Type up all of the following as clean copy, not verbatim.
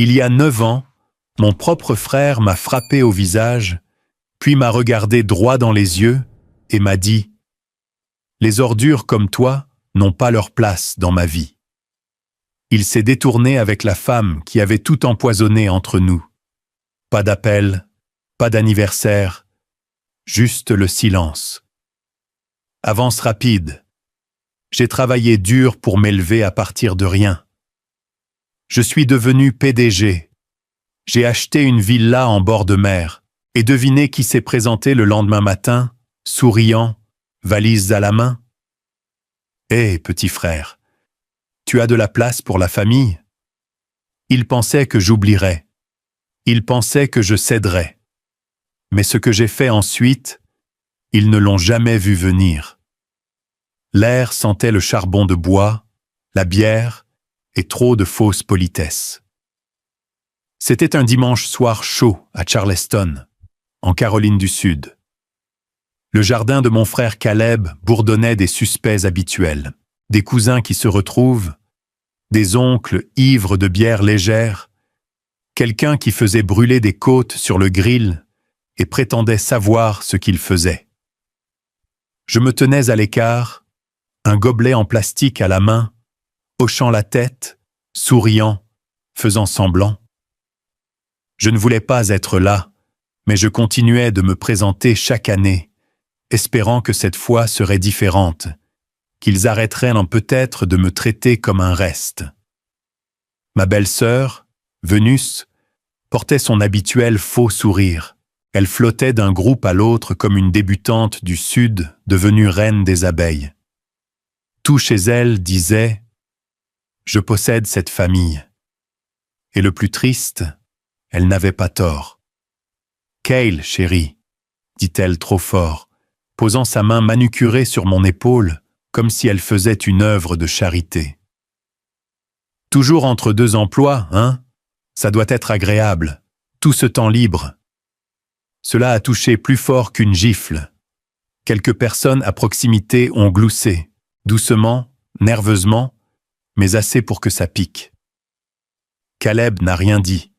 Il y a 9 ans, mon propre frère m'a frappé au visage, puis m'a regardé droit dans les yeux et m'a dit « Les ordures comme toi n'ont pas leur place dans ma vie. » Il s'est détourné avec la femme qui avait tout empoisonné entre nous. Pas d'appel, pas d'anniversaire, juste le silence. Avance rapide. J'ai travaillé dur pour m'élever à partir de rien. Je suis devenu PDG. J'ai acheté une villa en bord de mer. Et devinez qui s'est présenté le lendemain matin, souriant, valises à la main? Hé, petit frère, tu as de la place pour la famille? Il pensait que j'oublierais. Il pensait que je céderais. Mais ce que j'ai fait ensuite, ils ne l'ont jamais vu venir. L'air sentait le charbon de bois, la bière et trop de fausses politesses. C'était un dimanche soir chaud à Charleston, en Caroline du Sud. Le jardin de mon frère Caleb bourdonnait des suspects habituels, des cousins qui se retrouvent, des oncles ivres de bière légère, quelqu'un qui faisait brûler des côtes sur le grill et prétendait savoir ce qu'il faisait. Je me tenais à l'écart, un gobelet en plastique à la main, hochant la tête, souriant, faisant semblant. Je ne voulais pas être là, mais je continuais de me présenter chaque année, espérant que cette fois serait différente, qu'ils arrêteraient peut-être de me traiter comme un reste. Ma belle-sœur, Vénus, portait son habituel faux sourire. Elle flottait d'un groupe à l'autre comme une débutante du Sud devenue reine des abeilles. Tout chez elle disait « Je possède cette famille ». Et le plus triste, elle n'avait pas tort. « Cale, chérie », dit-elle trop fort, posant sa main manucurée sur mon épaule, comme si elle faisait une œuvre de charité. « Toujours entre 2 emplois, hein? Ça doit être agréable, tout ce temps libre. » Cela a touché plus fort qu'une gifle. Quelques personnes à proximité ont gloussé, doucement, nerveusement, mais assez pour que ça pique. Caleb n'a rien dit.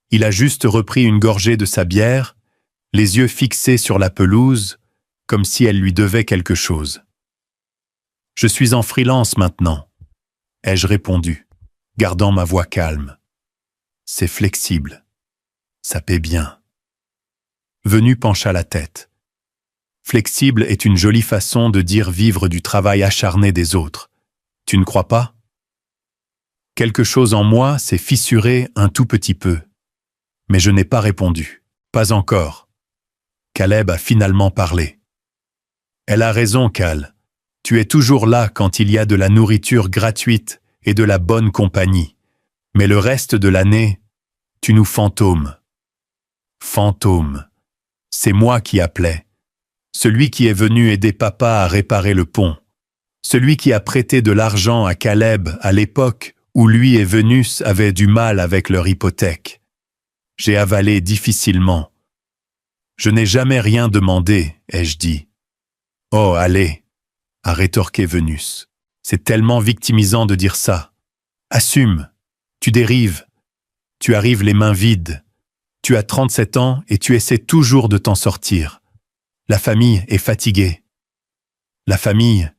Il a juste repris une gorgée de sa bière, les yeux fixés sur la pelouse, comme si elle lui devait quelque chose. « Je suis en freelance maintenant », ai-je répondu, gardant ma voix calme. « C'est flexible. Ça paie bien. » Venu pencha la tête. Flexible est une jolie façon de dire vivre du travail acharné des autres. Tu ne crois pas? Quelque chose en moi s'est fissuré un tout petit peu. Mais je n'ai pas répondu. Pas encore. Caleb a finalement parlé. Elle a raison, Cal. Tu es toujours là quand il y a de la nourriture gratuite et de la bonne compagnie. Mais le reste de l'année, tu nous fantômes. Fantôme. C'est moi qui appelais. Celui qui est venu aider papa à réparer le pont. Celui qui a prêté de l'argent à Caleb à l'époque où lui et Vénus avaient du mal avec leur hypothèque. J'ai avalé difficilement. Je n'ai jamais rien demandé, ai-je dit. Oh, allez, a rétorqué Vénus. C'est tellement victimisant de dire ça. Assume, tu dérives, tu arrives les mains vides. Tu as 37 ans et tu essaies toujours de t'en sortir. La famille est fatiguée. La famille,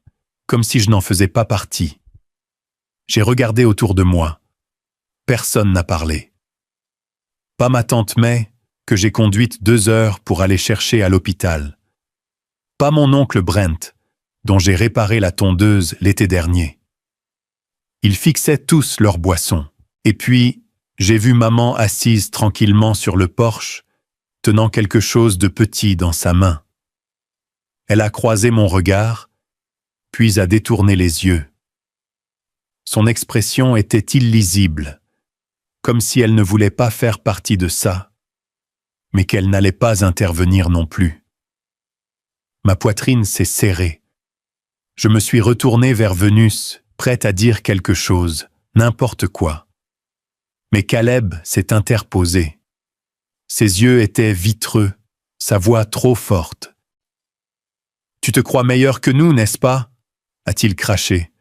comme si je n'en faisais pas partie. J'ai regardé autour de moi. Personne n'a parlé. Pas ma tante May, que j'ai conduite 2 heures pour aller chercher à l'hôpital. Pas mon oncle Brent, dont j'ai réparé la tondeuse l'été dernier. Ils fixaient tous leurs boissons. Et puis, j'ai vu maman assise tranquillement sur le porche, tenant quelque chose de petit dans sa main. Elle a croisé mon regard, puis a détourné les yeux. Son expression était illisible, comme si elle ne voulait pas faire partie de ça, mais qu'elle n'allait pas intervenir non plus. Ma poitrine s'est serrée. Je me suis retourné vers Vénus, prête à dire quelque chose, n'importe quoi. Mais Caleb s'est interposé. Ses yeux étaient vitreux, sa voix trop forte. « Tu te crois meilleur que nous, n'est-ce pas ?» a-t-il craché,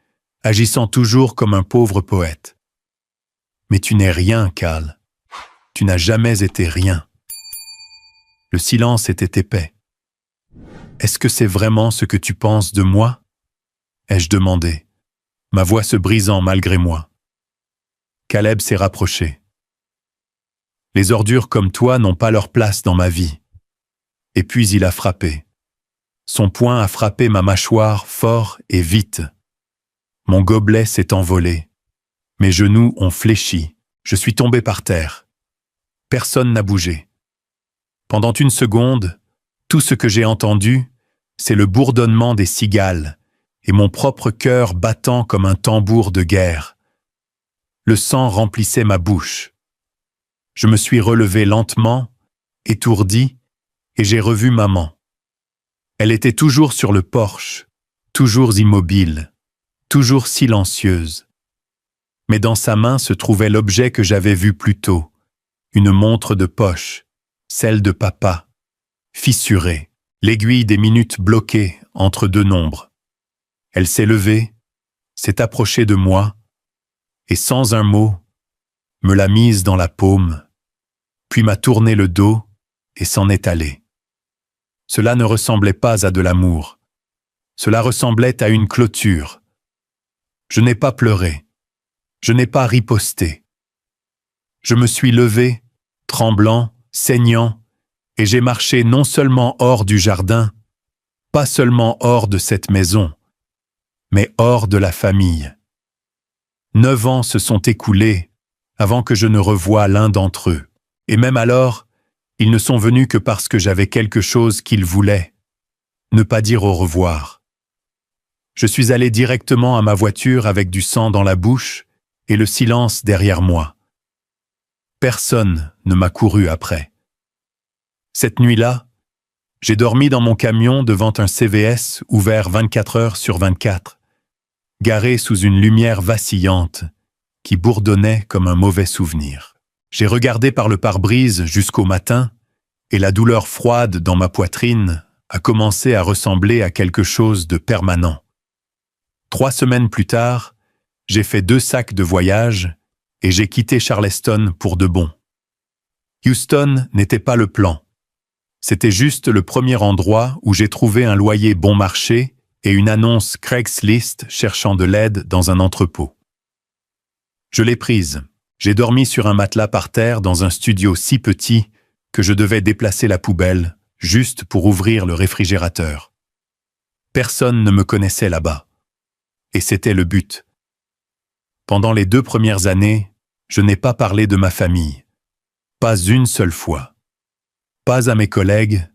agissant toujours comme un pauvre poète. Mais tu n'es rien, Cal. Tu n'as jamais été rien. Le silence était épais. Est-ce que c'est vraiment ce que tu penses de moi? Ai-je demandé, ma voix se brisant malgré moi. Caleb s'est rapproché. Les ordures comme toi n'ont pas leur place dans ma vie. Et puis il a frappé. Son poing a frappé ma mâchoire fort et vite. Mon gobelet s'est envolé. Mes genoux ont fléchi. Je suis tombé par terre. Personne n'a bougé. Pendant une seconde, tout ce que j'ai entendu, c'est le bourdonnement des cigales et mon propre cœur battant comme un tambour de guerre. Le sang remplissait ma bouche. Je me suis relevé lentement, étourdi, et j'ai revu maman. Elle était toujours sur le porche, toujours immobile, toujours silencieuse. Mais dans sa main se trouvait l'objet que j'avais vu plus tôt, une montre de poche, celle de papa, fissurée, l'aiguille des minutes bloquée entre deux nombres. Elle s'est levée, s'est approchée de moi, et sans un mot, me l'a mise dans la paume, puis m'a tourné le dos et s'en est allée. Cela ne ressemblait pas à de l'amour. Cela ressemblait à une clôture. Je n'ai pas pleuré. Je n'ai pas riposté. Je me suis levé, tremblant, saignant, et j'ai marché non seulement hors du jardin, pas seulement hors de cette maison, mais hors de la famille. 9 ans se sont écoulés avant que je ne revoie l'un d'entre eux. Et même alors, ils ne sont venus que parce que j'avais quelque chose qu'ils voulaient, ne pas dire au revoir. Je suis allé directement à ma voiture avec du sang dans la bouche et le silence derrière moi. Personne ne m'a couru après. Cette nuit-là, j'ai dormi dans mon camion devant un CVS ouvert 24 heures sur 24, garé sous une lumière vacillante qui bourdonnait comme un mauvais souvenir. J'ai regardé par le pare-brise jusqu'au matin et la douleur froide dans ma poitrine a commencé à ressembler à quelque chose de permanent. 3 semaines plus tard, j'ai fait 2 sacs de voyage et j'ai quitté Charleston pour de bon. Houston n'était pas le plan. C'était juste le premier endroit où j'ai trouvé un loyer bon marché et une annonce Craigslist cherchant de l'aide dans un entrepôt. Je l'ai prise. J'ai dormi sur un matelas par terre dans un studio si petit que je devais déplacer la poubelle juste pour ouvrir le réfrigérateur. Personne ne me connaissait là-bas. Et c'était le but. Pendant les 2 premières années, je n'ai pas parlé de ma famille. Pas une seule fois. Pas à mes collègues,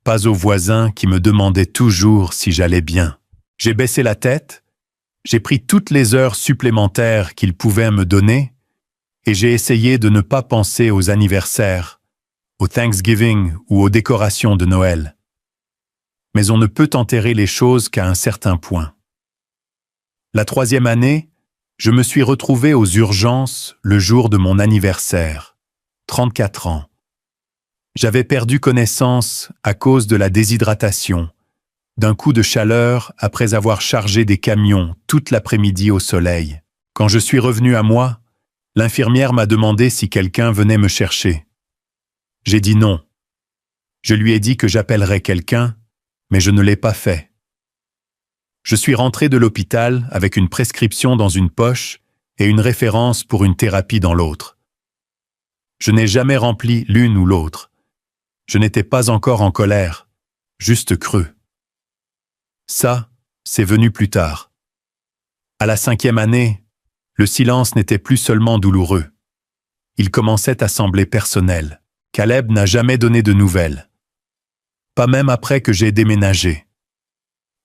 pas aux voisins qui me demandaient toujours si j'allais bien. J'ai baissé la tête, j'ai pris toutes les heures supplémentaires qu'ils pouvaient me donner et j'ai essayé de ne pas penser aux anniversaires, au Thanksgiving ou aux décorations de Noël. Mais on ne peut enterrer les choses qu'à un certain point. La 3e année, je me suis retrouvé aux urgences le jour de mon anniversaire, 34 ans. J'avais perdu connaissance à cause de la déshydratation, d'un coup de chaleur après avoir chargé des camions toute l'après-midi au soleil. Quand je suis revenu à moi, l'infirmière m'a demandé si quelqu'un venait me chercher. J'ai dit non. Je lui ai dit que j'appellerais quelqu'un, mais je ne l'ai pas fait. Je suis rentré de l'hôpital avec une prescription dans une poche et une référence pour une thérapie dans l'autre. Je n'ai jamais rempli l'une ou l'autre. Je n'étais pas encore en colère, juste creux. Ça, c'est venu plus tard. À la 5e année, le silence n'était plus seulement douloureux. Il commençait à sembler personnel. Caleb n'a jamais donné de nouvelles. Pas même après que j'ai déménagé.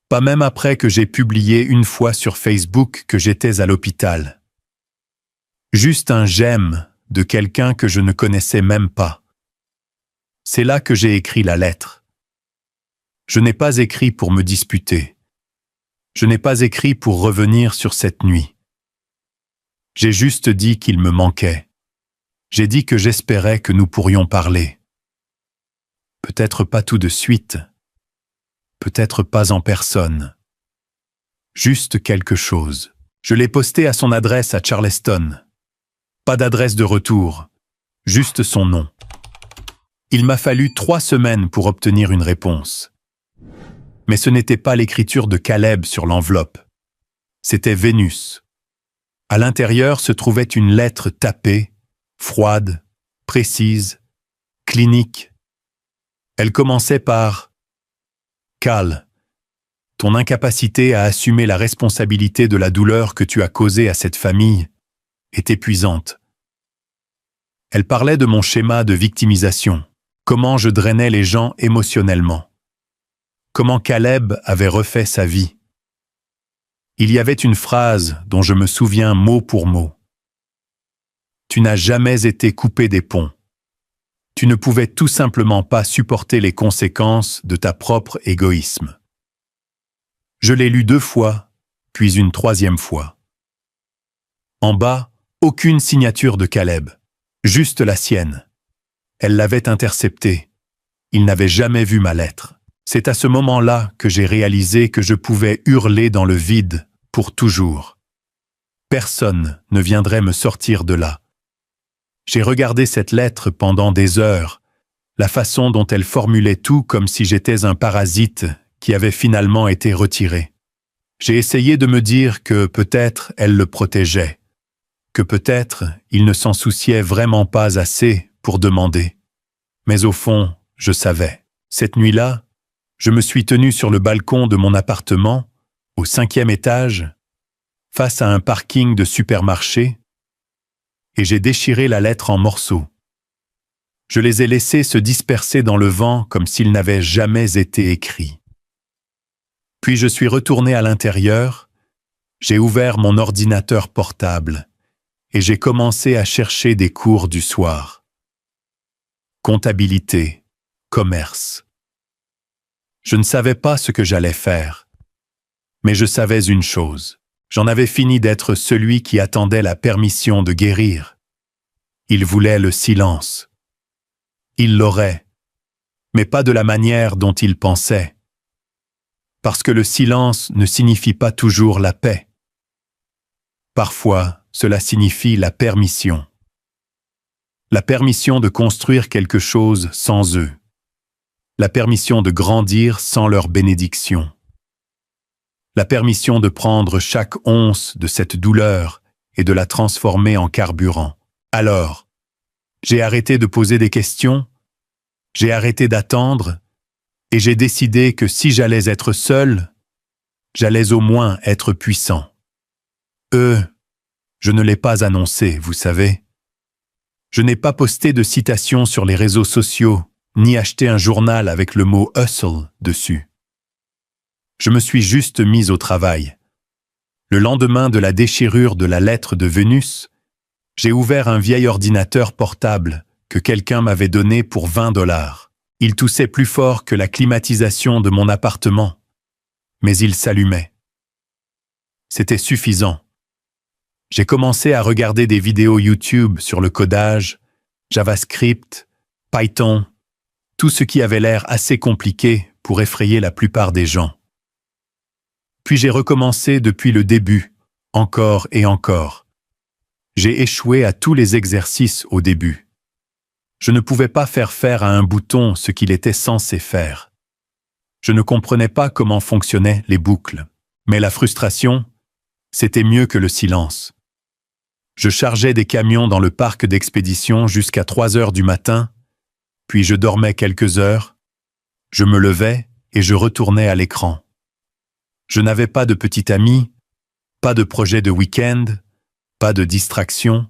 Pas même après que j'ai publié une fois sur Facebook que j'étais à l'hôpital. Juste un j'aime de quelqu'un que je ne connaissais même pas. C'est là que j'ai écrit la lettre. Je n'ai pas écrit pour me disputer. Je n'ai pas écrit pour revenir sur cette nuit. J'ai juste dit qu'il me manquait. J'ai dit que j'espérais que nous pourrions parler. Peut-être pas tout de suite. Peut-être pas en personne. Juste quelque chose. Je l'ai posté à son adresse à Charleston. Pas d'adresse de retour, juste son nom. Il m'a fallu 3 semaines pour obtenir une réponse. Mais ce n'était pas l'écriture de Caleb sur l'enveloppe. C'était Vénus. À l'intérieur se trouvait une lettre tapée, froide, précise, clinique. Elle commençait par « Cal, ton incapacité à assumer la responsabilité de la douleur que tu as causée à cette famille est épuisante. » Elle parlait de mon schéma de victimisation, comment je drainais les gens émotionnellement, comment Caleb avait refait sa vie. Il y avait une phrase dont je me souviens mot pour mot. « Tu n'as jamais été coupé des ponts. Tu ne pouvais tout simplement pas supporter les conséquences de ta propre égoïsme. » Je l'ai lu 2 fois, puis une 3e fois. En bas, aucune signature de Caleb, juste la sienne. Elle l'avait interceptée. Il n'avait jamais vu ma lettre. C'est à ce moment-là que j'ai réalisé que je pouvais hurler dans le vide pour toujours. Personne ne viendrait me sortir de là. J'ai regardé cette lettre pendant des heures, la façon dont elle formulait tout comme si j'étais un parasite qui avait finalement été retiré. J'ai essayé de me dire que peut-être elle le protégeait, que peut-être il ne s'en souciait vraiment pas assez pour demander. Mais au fond, je savais. Cette nuit-là, je me suis tenu sur le balcon de mon appartement, au 5e étage, face à un parking de supermarché, et j'ai déchiré la lettre en morceaux. Je les ai laissés se disperser dans le vent comme s'ils n'avaient jamais été écrits. Puis je suis retourné à l'intérieur, j'ai ouvert mon ordinateur portable et j'ai commencé à chercher des cours du soir. Comptabilité, commerce. Je ne savais pas ce que j'allais faire, mais je savais une chose. J'en avais fini d'être celui qui attendait la permission de guérir. Il voulait le silence. Il l'aurait, mais pas de la manière dont il pensait. Parce que le silence ne signifie pas toujours la paix. Parfois, cela signifie la permission. La permission de construire quelque chose sans eux. La permission de grandir sans leur bénédiction. La permission de prendre chaque once de cette douleur et de la transformer en carburant. Alors, j'ai arrêté de poser des questions, j'ai arrêté d'attendre, et j'ai décidé que si j'allais être seul, j'allais au moins être puissant. Je ne l'ai pas annoncé, vous savez. Je n'ai pas posté de citation sur les réseaux sociaux, ni acheté un journal avec le mot « hustle » dessus. Je me suis juste mis au travail. Le lendemain de la déchirure de la lettre de Vénus, j'ai ouvert un vieil ordinateur portable que quelqu'un m'avait donné pour 20 $. Il toussait plus fort que la climatisation de mon appartement, mais il s'allumait. C'était suffisant. J'ai commencé à regarder des vidéos YouTube sur le codage, JavaScript, Python, tout ce qui avait l'air assez compliqué pour effrayer la plupart des gens. Puis j'ai recommencé depuis le début, encore et encore. J'ai échoué à tous les exercices au début. Je ne pouvais pas faire à un bouton ce qu'il était censé faire. Je ne comprenais pas comment fonctionnaient les boucles. Mais la frustration, c'était mieux que le silence. Je chargeais des camions dans le parc d'expédition jusqu'à 3 heures du matin, puis je dormais quelques heures, je me levais et je retournais à l'écran. Je n'avais pas de petit ami, pas de projet de week-end, pas de distraction,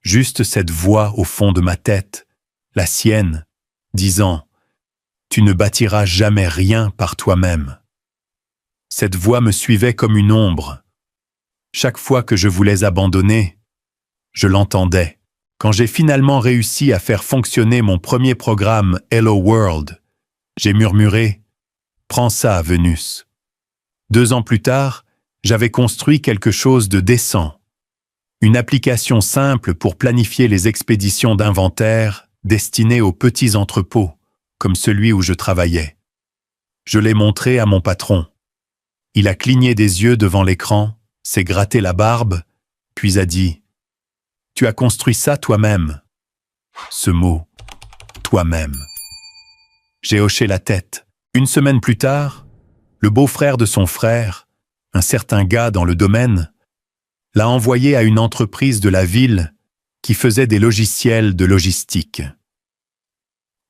juste cette voix au fond de ma tête, la sienne, disant « Tu ne bâtiras jamais rien par toi-même ». Cette voix me suivait comme une ombre. Chaque fois que je voulais abandonner, je l'entendais. Quand j'ai finalement réussi à faire fonctionner mon premier programme Hello World, j'ai murmuré « Prends ça, Vénus ». 2 ans plus tard, j'avais construit quelque chose de décent. Une application simple pour planifier les expéditions d'inventaire destinées aux petits entrepôts, comme celui où je travaillais. Je l'ai montré à mon patron. Il a cligné des yeux devant l'écran, s'est gratté la barbe, puis a dit « Tu as construit ça toi-même. Ce mot, toi-même. J'ai hoché la tête. Une semaine plus tard, le beau-frère de son frère, un certain gars dans le domaine, l'a envoyé à une entreprise de la ville qui faisait des logiciels de logistique.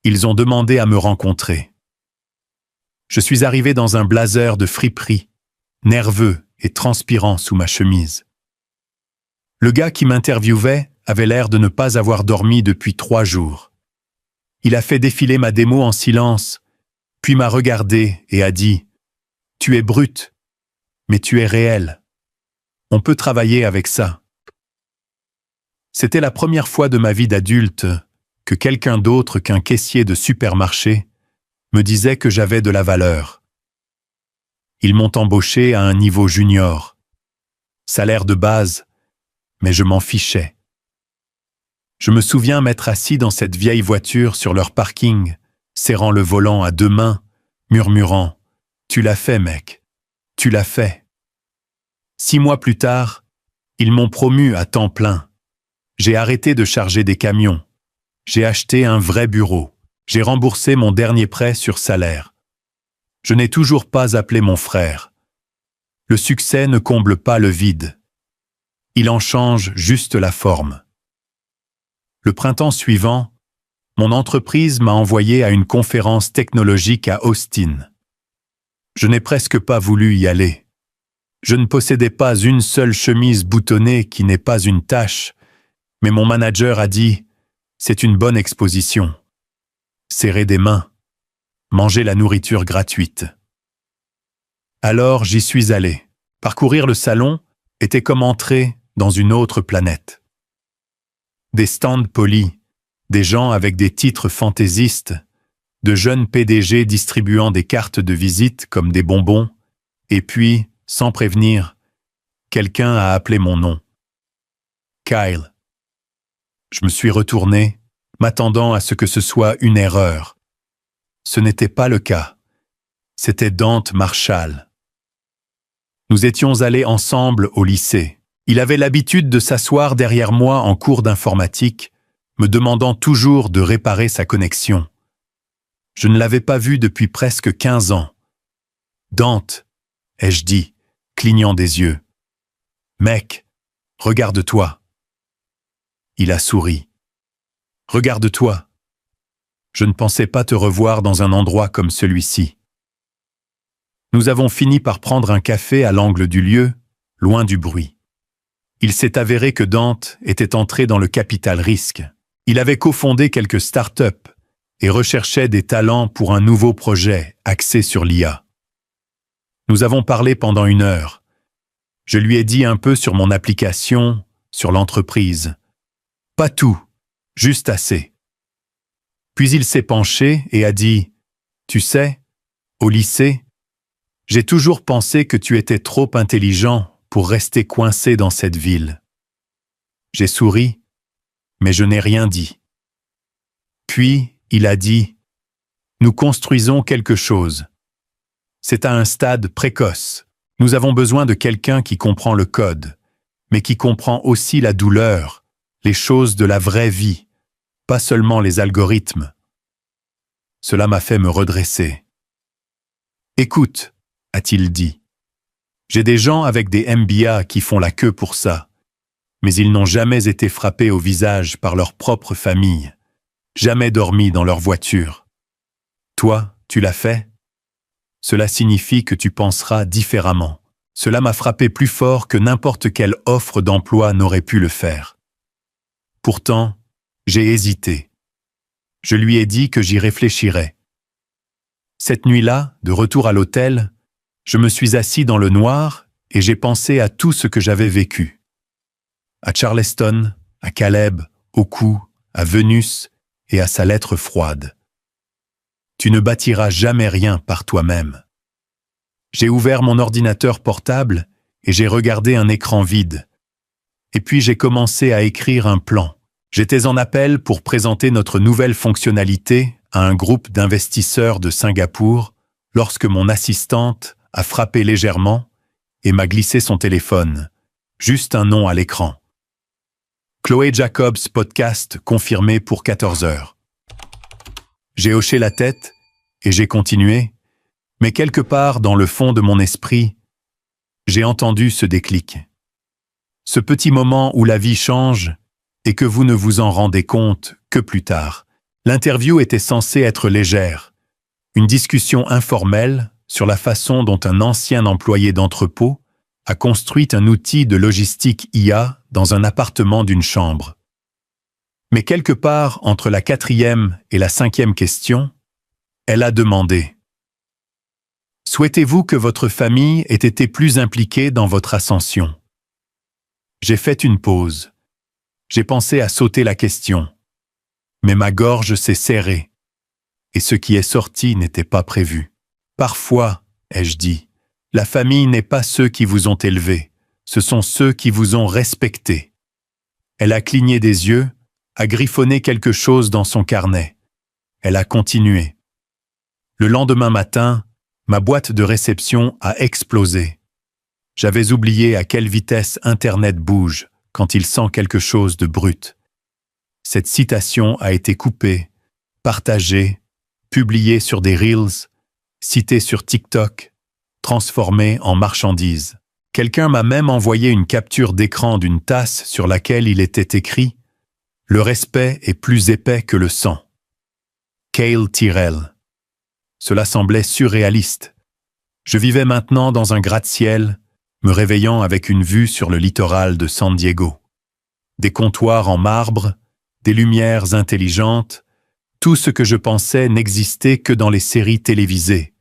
Ils ont demandé à me rencontrer. Je suis arrivé dans un blazer de friperie, nerveux et transpirant sous ma chemise. Le gars qui m'interviewait avait l'air de ne pas avoir dormi depuis 3 jours. Il a fait défiler ma démo en silence, puis m'a regardé et a dit « Tu es brute, mais tu es réelle. On peut travailler avec ça. » C'était la première fois de ma vie d'adulte que quelqu'un d'autre qu'un caissier de supermarché me disait que j'avais de la valeur. Ils m'ont embauché à un niveau junior. Salaire de base, mais je m'en fichais. Je me souviens m'être assis dans cette vieille voiture sur leur parking, serrant le volant à 2 mains, murmurant « Tu l'as fait, mec, tu l'as fait. » 6 mois plus tard, ils m'ont promu à temps plein. J'ai arrêté de charger des camions. J'ai acheté un vrai bureau. J'ai remboursé mon dernier prêt sur salaire. Je n'ai toujours pas appelé mon frère. Le succès ne comble pas le vide. Il en change juste la forme. Le printemps suivant, mon entreprise m'a envoyé à une conférence technologique à Austin. Je n'ai presque pas voulu y aller. Je ne possédais pas une seule chemise boutonnée qui n'ait pas une tache, mais mon manager a dit « C'est une bonne exposition. » Serrer des mains, manger la nourriture gratuite. Alors j'y suis allé. Parcourir le salon était comme entrer dans une autre planète. Des stands polis, des gens avec des titres fantaisistes, de jeunes PDG distribuant des cartes de visite comme des bonbons, et puis, sans prévenir, quelqu'un a appelé mon nom. Kyle. Je me suis retourné, m'attendant à ce que ce soit une erreur. Ce n'était pas le cas. C'était Dante Marshall. Nous étions allés ensemble au lycée. Il avait l'habitude de s'asseoir derrière moi en cours d'informatique, me demandant toujours de réparer sa connexion. Je ne l'avais pas vu depuis presque 15 ans. « Dante », ai-je dit, clignant des yeux. « Mec, regarde-toi. » Il a souri. « Regarde-toi. Je ne pensais pas te revoir dans un endroit comme celui-ci. » Nous avons fini par prendre un café à l'angle du lieu, loin du bruit. Il s'est avéré que Dante était entré dans le capital risque. Il avait cofondé quelques startups et recherchait des talents pour un nouveau projet axé sur l'IA. Nous avons parlé pendant 1 heure. Je lui ai dit un peu sur mon application, sur l'entreprise. Pas tout, juste assez. Puis il s'est penché et a dit « Tu sais, au lycée, j'ai toujours pensé que tu étais trop intelligent pour rester coincé dans cette ville. » J'ai souri, mais je n'ai rien dit. Puis, il a dit « Nous construisons quelque chose. C'est à un stade précoce. Nous avons besoin de quelqu'un qui comprend le code, mais qui comprend aussi la douleur, les choses de la vraie vie, pas seulement les algorithmes. » Cela m'a fait me redresser. « Écoute, » a-t-il dit. J'ai des gens avec des MBA qui font la queue pour ça, mais ils n'ont jamais été frappés au visage par leur propre famille, jamais dormi dans leur voiture. Toi, tu l'as fait? Cela signifie que tu penseras différemment. Cela m'a frappé plus fort que n'importe quelle offre d'emploi n'aurait pu le faire. Pourtant, j'ai hésité. Je lui ai dit que j'y réfléchirais. Cette nuit-là, de retour à l'hôtel, je me suis assis dans le noir et j'ai pensé à tout ce que j'avais vécu. À Charleston, à Caleb, au cou, à Vénus et à sa lettre froide. Tu ne bâtiras jamais rien par toi-même. J'ai ouvert mon ordinateur portable et j'ai regardé un écran vide. Et puis j'ai commencé à écrire un plan. J'étais en appel pour présenter notre nouvelle fonctionnalité à un groupe d'investisseurs de Singapour lorsque mon assistante a frappé légèrement et m'a glissé son téléphone, juste un nom à l'écran. Chloé Jacobs podcast confirmé pour 14 heures. J'ai hoché la tête et j'ai continué, mais quelque part dans le fond de mon esprit, j'ai entendu ce déclic. Ce petit moment où la vie change et que vous ne vous en rendez compte que plus tard. L'interview était censée être légère, une discussion informelle sur la façon dont un ancien employé d'entrepôt a construit un outil de logistique IA dans un appartement d'une chambre. Mais quelque part entre la 4e et la 5e question, elle a demandé « Souhaitez-vous que votre famille ait été plus impliquée dans votre ascension ?» J'ai fait une pause. J'ai pensé à sauter la question. Mais ma gorge s'est serrée. Et ce qui est sorti n'était pas prévu. Parfois, ai-je dit, la famille n'est pas ceux qui vous ont élevé, ce sont ceux qui vous ont respecté. Elle a cligné des yeux, a griffonné quelque chose dans son carnet. Elle a continué. Le lendemain matin, ma boîte de réception a explosé. J'avais oublié à quelle vitesse Internet bouge quand il sent quelque chose de brut. Cette citation a été coupée, partagée, publiée sur des Reels, citée sur TikTok, transformée en marchandise. Quelqu'un m'a même envoyé une capture d'écran d'une tasse sur laquelle il était écrit « Le respect est plus épais que le sang ». Cale Tyrell. Cela semblait surréaliste. Je vivais maintenant dans un gratte-ciel, me réveillant avec une vue sur le littoral de San Diego. Des comptoirs en marbre, des lumières intelligentes, tout ce que je pensais n'existait que dans les séries télévisées.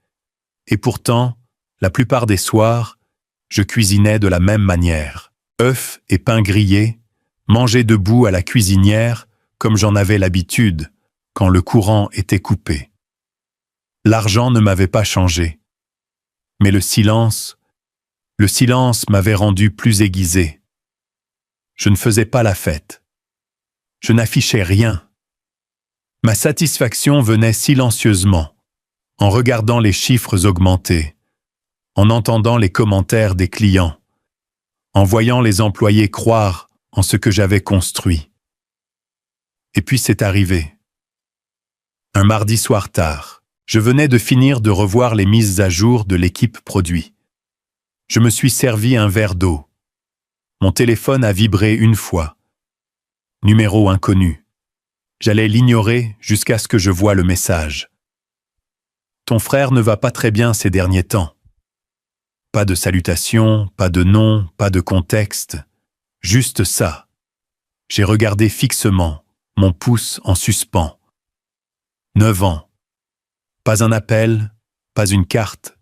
Et pourtant, la plupart des soirs, je cuisinais de la même manière. Œufs et pain grillés, mangés debout à la cuisinière comme j'en avais l'habitude quand le courant était coupé. L'argent ne m'avait pas changé. Mais le silence m'avait rendu plus aiguisé. Je ne faisais pas la fête. Je n'affichais rien. Ma satisfaction venait silencieusement, en regardant les chiffres augmenter, en entendant les commentaires des clients, en voyant les employés croire en ce que j'avais construit. Et puis c'est arrivé. Un mardi soir tard, je venais de finir de revoir les mises à jour de l'équipe produit. Je me suis servi un verre d'eau. Mon téléphone a vibré une fois. Numéro inconnu. J'allais l'ignorer jusqu'à ce que je voie le message. Ton frère ne va pas très bien ces derniers temps. Pas de salutation, pas de nom, pas de contexte. Juste ça. J'ai regardé fixement, mon pouce en suspens. 9 ans. Pas un appel, pas une carte.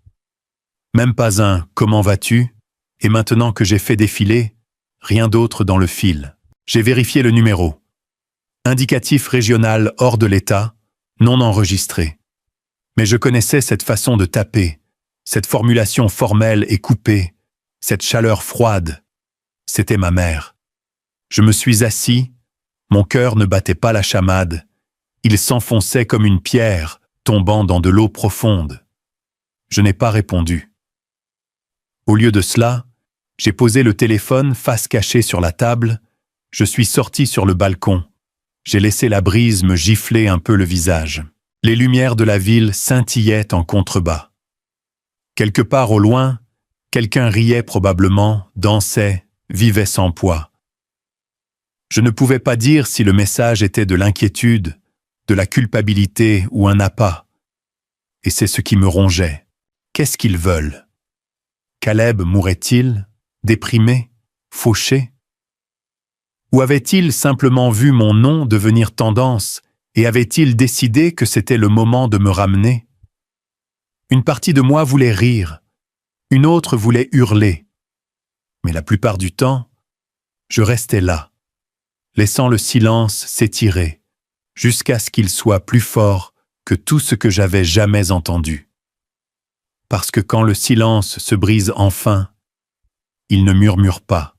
Même pas un « comment vas-tu » et maintenant que j'ai fait défiler, rien d'autre dans le fil. J'ai vérifié le numéro. Indicatif régional hors de l'État, non enregistré. Mais je connaissais cette façon de taper, cette formulation formelle et coupée, cette chaleur froide. C'était ma mère. Je me suis assis, mon cœur ne battait pas la chamade. Il s'enfonçait comme une pierre, tombant dans de l'eau profonde. Je n'ai pas répondu. Au lieu de cela, j'ai posé le téléphone face cachée sur la table, je suis sorti sur le balcon. J'ai laissé la brise me gifler un peu le visage. Les lumières de la ville scintillaient en contrebas. Quelque part au loin, quelqu'un riait probablement, dansait, vivait sans poids. Je ne pouvais pas dire si le message était de l'inquiétude, de la culpabilité ou un appât. Et c'est ce qui me rongeait. Qu'est-ce qu'ils veulent ? Caleb mourrait-il, déprimé, fauché ? Ou avait-il simplement vu mon nom devenir tendance et avait-il décidé que c'était le moment de me ramener ? Une partie de moi voulait rire, une autre voulait hurler. Mais la plupart du temps, je restais là, laissant le silence s'étirer, jusqu'à ce qu'il soit plus fort que tout ce que j'avais jamais entendu. Parce que quand le silence se brise enfin, il ne murmure pas,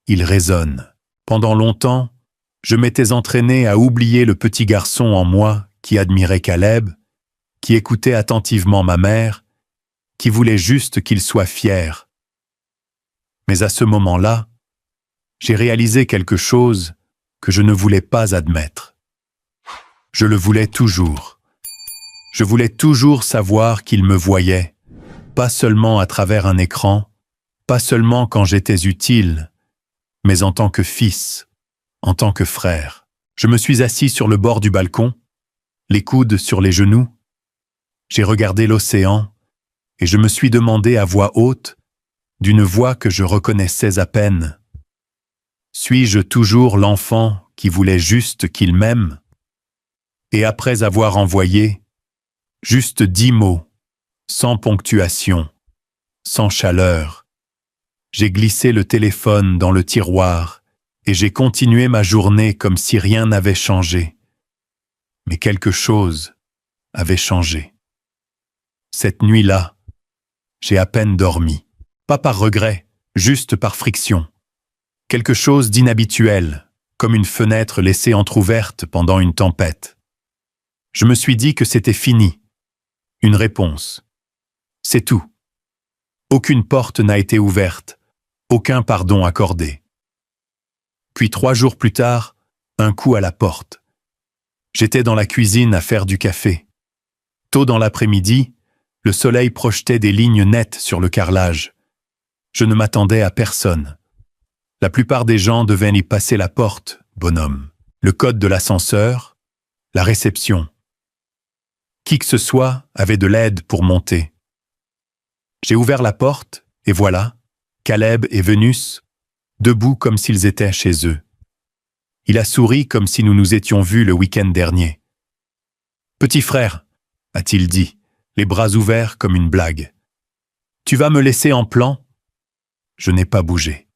il résonne. Pendant longtemps, je m'étais entraîné à oublier le petit garçon en moi qui admirait Caleb, qui écoutait attentivement ma mère, qui voulait juste qu'il soit fier. Mais à ce moment-là, j'ai réalisé quelque chose que je ne voulais pas admettre. Je le voulais toujours. Je voulais toujours savoir qu'il me voyait, pas seulement à travers un écran, pas seulement quand j'étais utile, mais en tant que fils, en tant que frère. Je me suis assis sur le bord du balcon, les coudes sur les genoux. J'ai regardé l'océan et je me suis demandé à voix haute, d'une voix que je reconnaissais à peine. Suis-je toujours l'enfant qui voulait juste qu'il m'aime? Et après avoir envoyé juste 10 mots, sans ponctuation, sans chaleur, j'ai glissé le téléphone dans le tiroir et j'ai continué ma journée comme si rien n'avait changé. Mais quelque chose avait changé. Cette nuit-là, j'ai à peine dormi. Pas par regret, juste par friction. Quelque chose d'inhabituel, comme une fenêtre laissée entr'ouverte pendant une tempête. Je me suis dit que c'était fini. Une réponse. C'est tout. Aucune porte n'a été ouverte, aucun pardon accordé. Puis 3 jours plus tard, un coup à la porte. J'étais dans la cuisine à faire du café. Tôt dans l'après-midi, le soleil projetait des lignes nettes sur le carrelage. Je ne m'attendais à personne. La plupart des gens devaient y passer la porte, bonhomme. Le code de l'ascenseur, la réception. Qui que ce soit avait de l'aide pour monter. J'ai ouvert la porte, et voilà, Caleb et Vénus, debout comme s'ils étaient chez eux. Il a souri comme si nous nous étions vus le week-end dernier. « Petit frère », a-t-il dit, les bras ouverts comme une blague. « Tu vas me laisser en plan ?» Je n'ai pas bougé.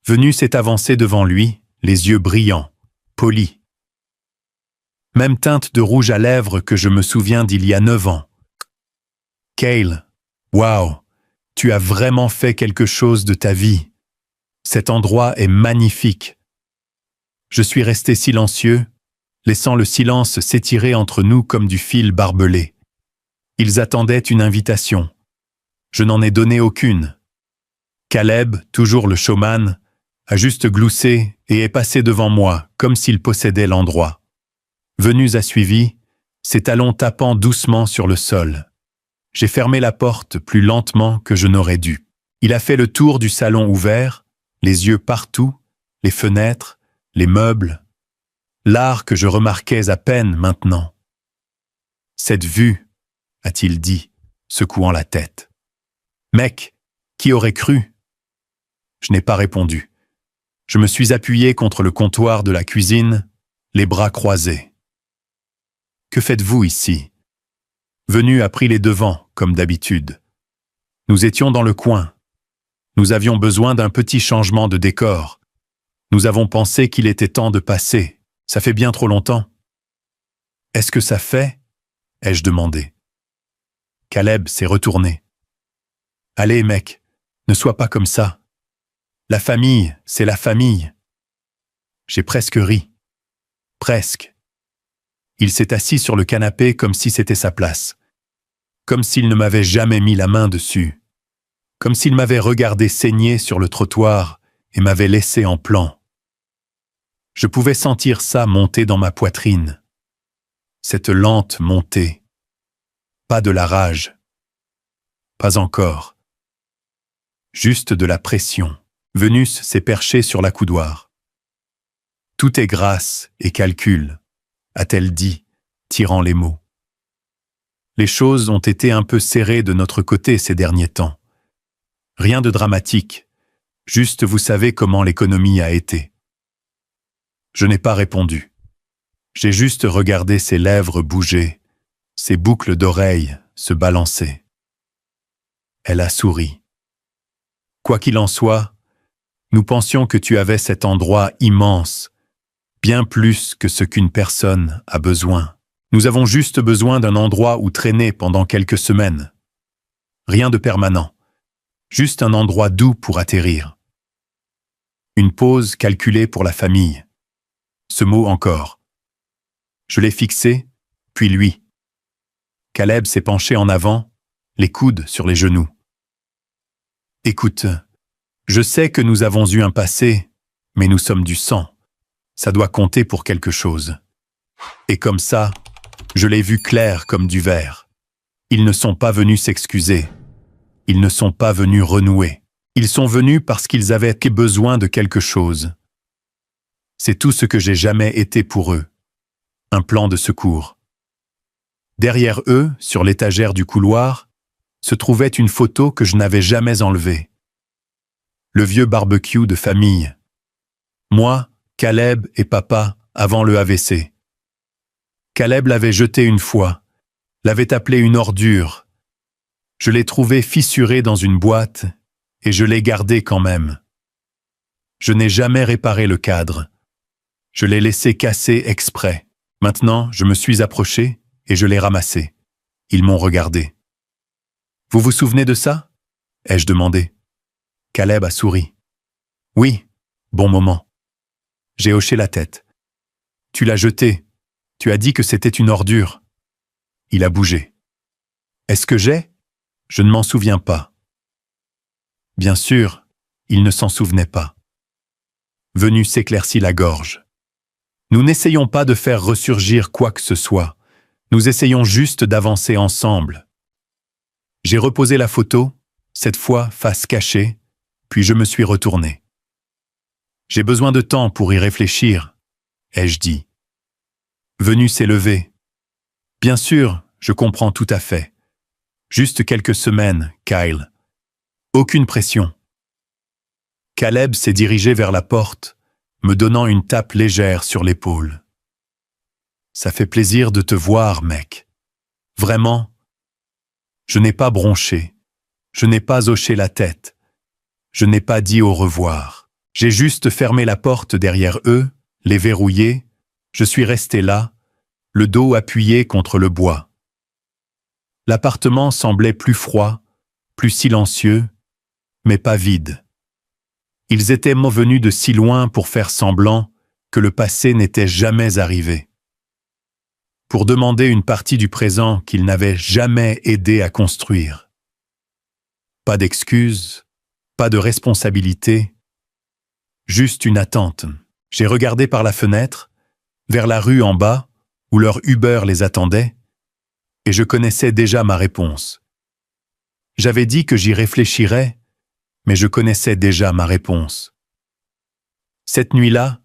Vénus est avancée devant lui, les yeux brillants, polis. Même teinte de rouge à lèvres que je me souviens d'il y a 9 ans. « Cale, waouh, tu as vraiment fait quelque chose de ta vie. Cet endroit est magnifique. » Je suis resté silencieux, laissant le silence s'étirer entre nous comme du fil barbelé. Ils attendaient une invitation. Je n'en ai donné aucune. Caleb, toujours le showman, a juste gloussé et est passé devant moi, comme s'il possédait l'endroit. Vénus a suivi, ses talons tapant doucement sur le sol. J'ai fermé la porte plus lentement que je n'aurais dû. Il a fait le tour du salon ouvert, les yeux partout, les fenêtres, les meubles, l'art que je remarquais à peine maintenant. « Cette vue », a-t-il dit, secouant la tête. « Mec, qui aurait cru ?» Je n'ai pas répondu. Je me suis appuyé contre le comptoir de la cuisine, les bras croisés. « Que faites-vous ici ?» Vénus a pris les devants, comme d'habitude. Nous étions dans le coin. Nous avions besoin d'un petit changement de décor. Nous avons pensé qu'il était temps de passer. Ça fait bien trop longtemps. « Est-ce que ça fait ?» ai-je demandé. Caleb s'est retourné. « Allez, mec, ne sois pas comme ça. La famille, c'est la famille. » J'ai presque ri. Presque. Il s'est assis sur le canapé comme si c'était sa place. Comme s'il ne m'avait jamais mis la main dessus. Comme s'il m'avait regardé saigner sur le trottoir et m'avait laissé en plan. Je pouvais sentir ça monter dans ma poitrine. Cette lente montée. Pas de la rage. Pas encore. Juste de la pression. Vénus s'est perchée sur l'accoudoir. « Tout est grâce et calcul », a-t-elle dit, tirant les mots. Les choses ont été un peu serrées de notre côté ces derniers temps. Rien de dramatique, juste vous savez comment l'économie a été. Je n'ai pas répondu. J'ai juste regardé ses lèvres bouger, ses boucles d'oreilles se balancer. Elle a souri. Quoi qu'il en soit, nous pensions que tu avais cet endroit immense, bien plus que ce qu'une personne a besoin. Nous avons juste besoin d'un endroit où traîner pendant quelques semaines. Rien de permanent, juste un endroit doux pour atterrir. Une pause calculée pour la famille. Ce mot encore. Je l'ai fixé, puis lui. Caleb s'est penché en avant, les coudes sur les genoux. « Écoute, Je sais que nous avons eu un passé, mais nous sommes du sang. Ça doit compter pour quelque chose. Et comme ça, je l'ai vu clair comme du verre. Ils ne sont pas venus s'excuser. Ils ne sont pas venus renouer. Ils sont venus parce qu'ils avaient besoin de quelque chose. C'est tout ce que j'ai jamais été pour eux. Un plan de secours. Derrière eux, sur l'étagère du couloir, se trouvait une photo que je n'avais jamais enlevée. Le vieux barbecue de famille. Moi, Caleb et papa, avant le AVC. Caleb l'avait jeté une fois, l'avait appelé une ordure. Je l'ai trouvé fissuré dans une boîte et je l'ai gardé quand même. Je n'ai jamais réparé le cadre. Je l'ai laissé casser exprès. Maintenant, je me suis approché et je l'ai ramassé. Ils m'ont regardé. « Vous vous souvenez de ça ?» ai-je demandé. Caleb a souri. « Oui, bon moment. » J'ai hoché la tête. « Tu l'as jeté. Tu as dit que c'était une ordure. » Il a bougé. « Est-ce que j'ai ? Je ne m'en souviens pas. » Bien sûr, il ne s'en souvenait pas. Venu s'éclaircit la gorge. Nous n'essayons pas de faire ressurgir quoi que ce soit. Nous essayons juste d'avancer ensemble. J'ai reposé la photo, cette fois face cachée, puis je me suis retourné. J'ai besoin de temps pour y réfléchir, ai-je dit. Venu s'est levé. Bien sûr, je comprends tout à fait. Juste quelques semaines, Kyle. Aucune pression. Caleb s'est dirigé vers la porte, me donnant une tape légère sur l'épaule. Ça fait plaisir de te voir, mec. Vraiment. Je n'ai pas bronché. Je n'ai pas hoché la tête. Je n'ai pas dit au revoir. J'ai juste fermé la porte derrière eux, les verrouillé. Je suis resté là, le dos appuyé contre le bois. L'appartement semblait plus froid, plus silencieux, mais pas vide. Ils étaient venus de si loin pour faire semblant que le passé n'était jamais arrivé. Pour demander une partie du présent qu'ils n'avaient jamais aidé à construire. Pas d'excuses, pas de responsabilité, juste une attente. J'ai regardé par la fenêtre, vers la rue en bas, où leur Uber les attendait, et je connaissais déjà ma réponse. J'avais dit que j'y réfléchirais, mais je connaissais déjà ma réponse. Cette nuit-là,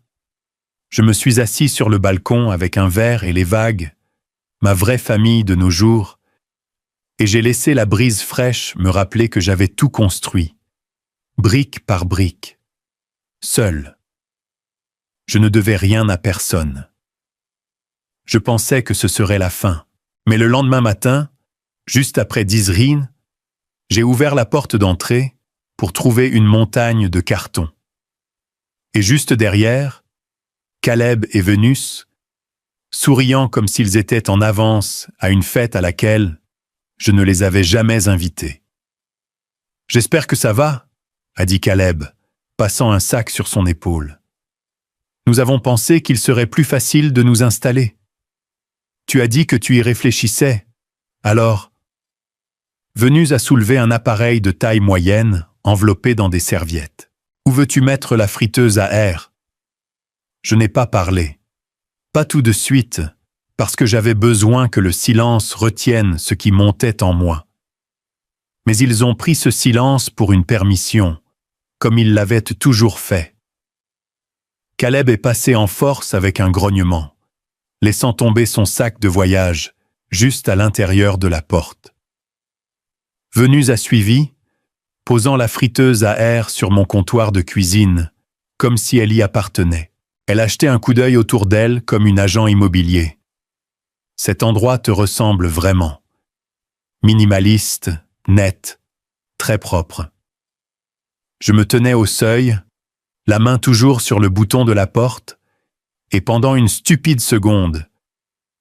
je me suis assis sur le balcon avec un verre et les vagues, ma vraie famille de nos jours, et j'ai laissé la brise fraîche me rappeler que j'avais tout construit, brique par brique, seul. Je ne devais rien à personne. Je pensais que ce serait la fin, mais le lendemain matin, juste après Dizrin, j'ai ouvert la porte d'entrée pour trouver une montagne de carton. Et juste derrière, Caleb et Venus, souriant comme s'ils étaient en avance à une fête à laquelle je ne les avais jamais invités. « J'espère que ça va ?» a dit Caleb, passant un sac sur son épaule. « Nous avons pensé qu'il serait plus facile de nous installer. Tu as dit que tu y réfléchissais. Alors, » Venus a soulevé un appareil de taille moyenne, enveloppé dans des serviettes. « Où veux-tu mettre la friteuse à air ?» Je n'ai pas parlé. Pas tout de suite, parce que j'avais besoin que le silence retienne ce qui montait en moi. Mais ils ont pris ce silence pour une permission, comme ils l'avaient toujours fait. Caleb est passé en force avec un grognement, laissant tomber son sac de voyage juste à l'intérieur de la porte. Venus a suivi, posant la friteuse à air sur mon comptoir de cuisine, comme si elle y appartenait. Elle a jeté un coup d'œil autour d'elle comme une agent immobilier. Cet endroit te ressemble vraiment. Minimaliste, net, très propre. Je me tenais au seuil, la main toujours sur le bouton de la porte, et pendant une stupide seconde,